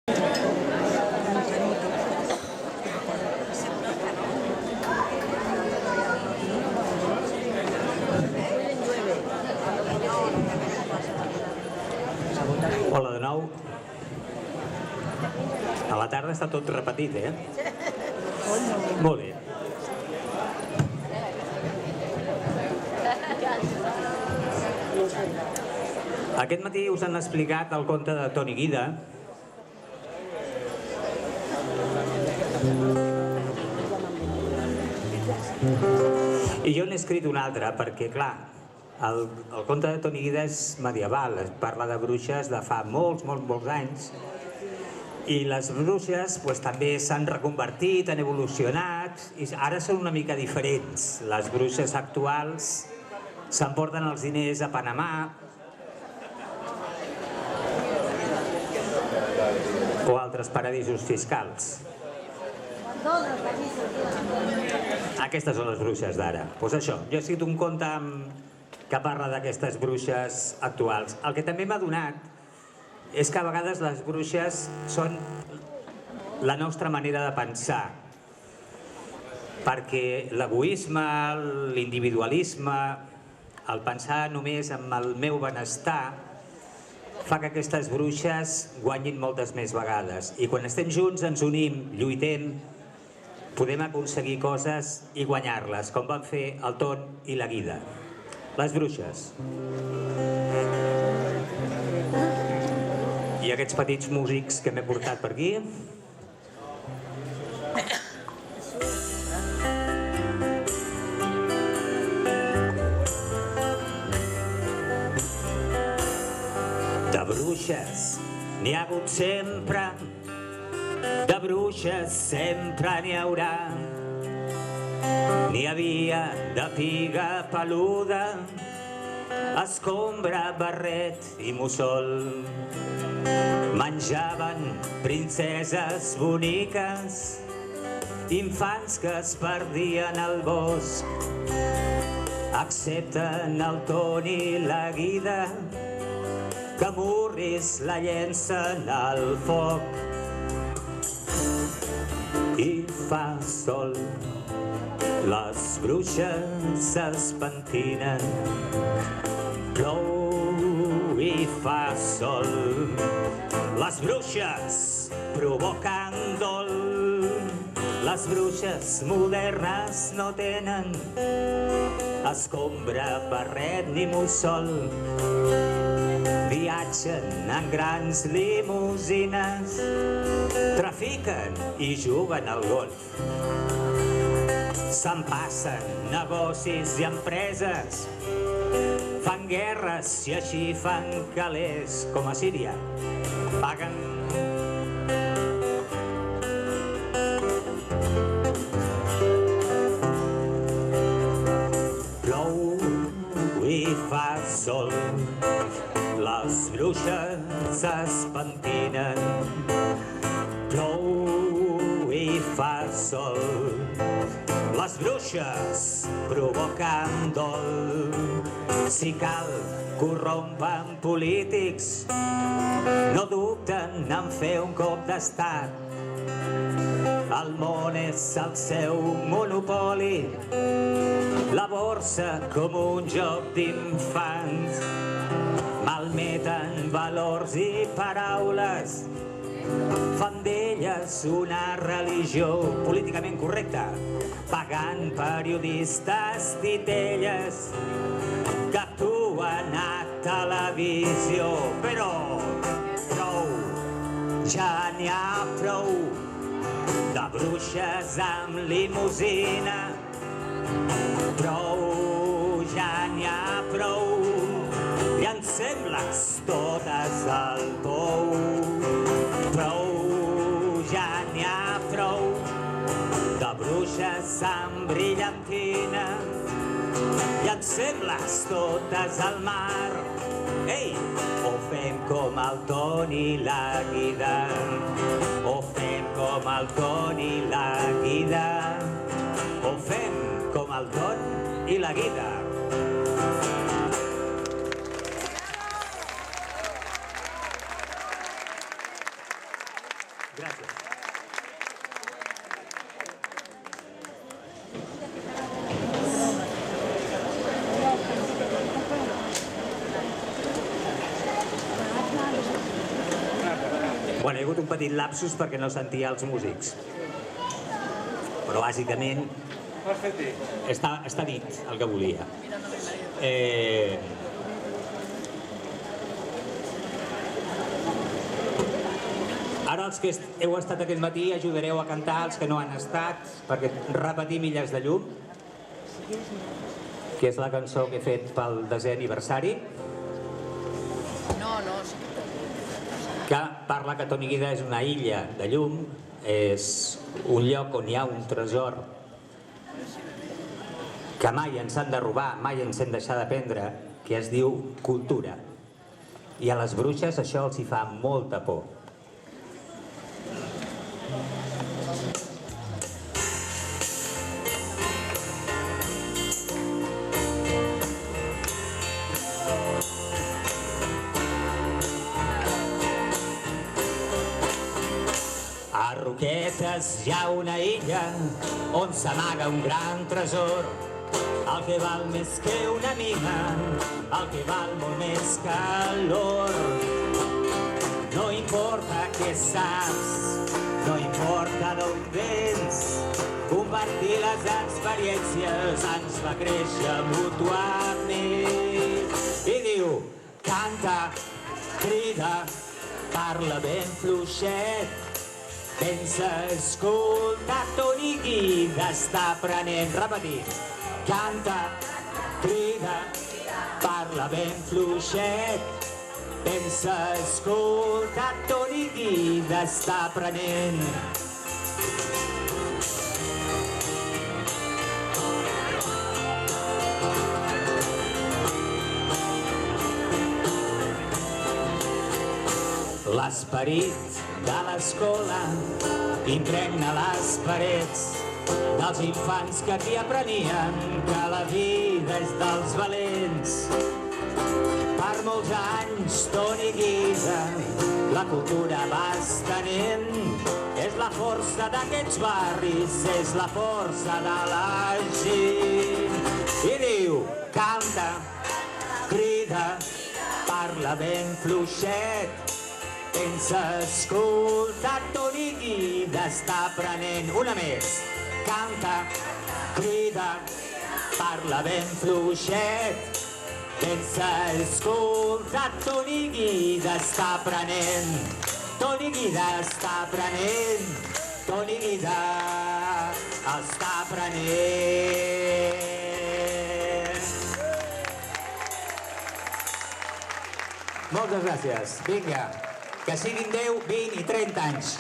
Hola de nou. A la tarda està tot repetit, Molt bé. Aquest matí us han explicat el conte de Toni Guida. I jo n'he escrit un altre perquè, clar, el conte de Toni Guida és medieval, parla de bruixes de fa molts anys, i les bruixes també s'han reconvertit, han evolucionat, i ara són una mica diferents. Les bruixes actuals s'emporten els diners a Panamà o altres paradisos fiscals. Aquestes són les bruixes d'ara. Doncs això, jo he escrit un conte que parla d'aquestes bruixes actuals. El que també m'ha donat és que a vegades les bruixes són la nostra manera de pensar, perquè l'egoisme, l'individualisme, el pensar només en el meu benestar, fa que aquestes bruixes guanyin moltes més vegades. I quan estem junts, ens unim, lluitem, podem aconseguir coses i guanyar-les, com van fer el Ton i la Guida. Les bruixes. I aquests petits músics que m'he portat per aquí. De bruixes n'hi ha hagut sempre, de bruixes sempre n'hi haurà. N'hi havia de piga peluda, escombra, barret i mussol. Menjaven princeses boniques, infants que es perdien al bosc. Accepten el Ton i la Guida, que murris la llencen al foc. I fa sol, les bruixes es pentinen, plou i fa sol. Les bruixes provoquen dol, les bruixes modernes no tenen escombra, barret ni mussol. Viatgen en grans limusines, trafiquen i juguen al golf. S'empassen negocis i empreses, fan guerres i així fan calés, com a Síria. Paguen. Plou i fa sol, les bruixes es pentinen. Plou i fa sol, les bruixes provoquen dol. Si cal, corrompen polítics, no dubten en fer un cop d'estat. El món és el seu monopoli, la borsa com un joc d'infants. Malmeten valors i paraules, fan d'elles una religió políticament correcta, pagant periodistes titelles que actuen a televisió. Però prou, ja n'hi ha prou de bruixes amb limusina. Prou, ja n'hi ha prou, llancem-les totes al pou. Prou, ja n'hi ha prou de bruixes amb brillantina. Llancem-les totes al mar. Ei, o fem com el Ton i la Guida, o fem com el Ton i la Guida, o fem com el Ton i la Guida. Gràcies. Bueno, hi ha hagut un petit lapsus perquè no sentia els músics. Però bàsicament està dit el que volia. Ara els que heu estat aquest matí ajudareu a cantar els que no han estat, perquè repetim Illes de llum, que és la cançó que he fet pel 10è aniversari. Que parla que Toniguida és una illa de llum, és un lloc on hi ha un tresor que mai ens han de robar, mai ens hem deixat d'aprendre, que es diu cultura. I a les bruixes això els hi fa molta por. A Roquetes hi ha una illa on s'amaga un gran tresor, el que val més que una mina, el que val molt més que l'or. No importa què saps, no importa d'on vens, compartir les experiències ens fa créixer mútuament. I diu, canta, crida, parla ben fluixet, pensa, escolta, Toniguida està aprenent. Repetim. Canta, crida, parla ben fluixet, pensa, escolta, Toniguida està aprenent. L'esperit de l'escola impregna les parets dels infants que aquí aprenien que la vida és dels valents. Per molts anys, Toniguida, la cultura va estenent, és la força d'aquests barris, és la força de la gent. I diu, canta, crida, parla ben fluixet, pensa, escolta, Toniguida està aprenent. Una més. Canta, crida, parla ben fluixet, pensa, escolta, Toniguida està aprenent. Toniguida està aprenent. Toniguida està aprenent. Moltes gràcies. Vinga, que siguin 10, 20 i 30 anys.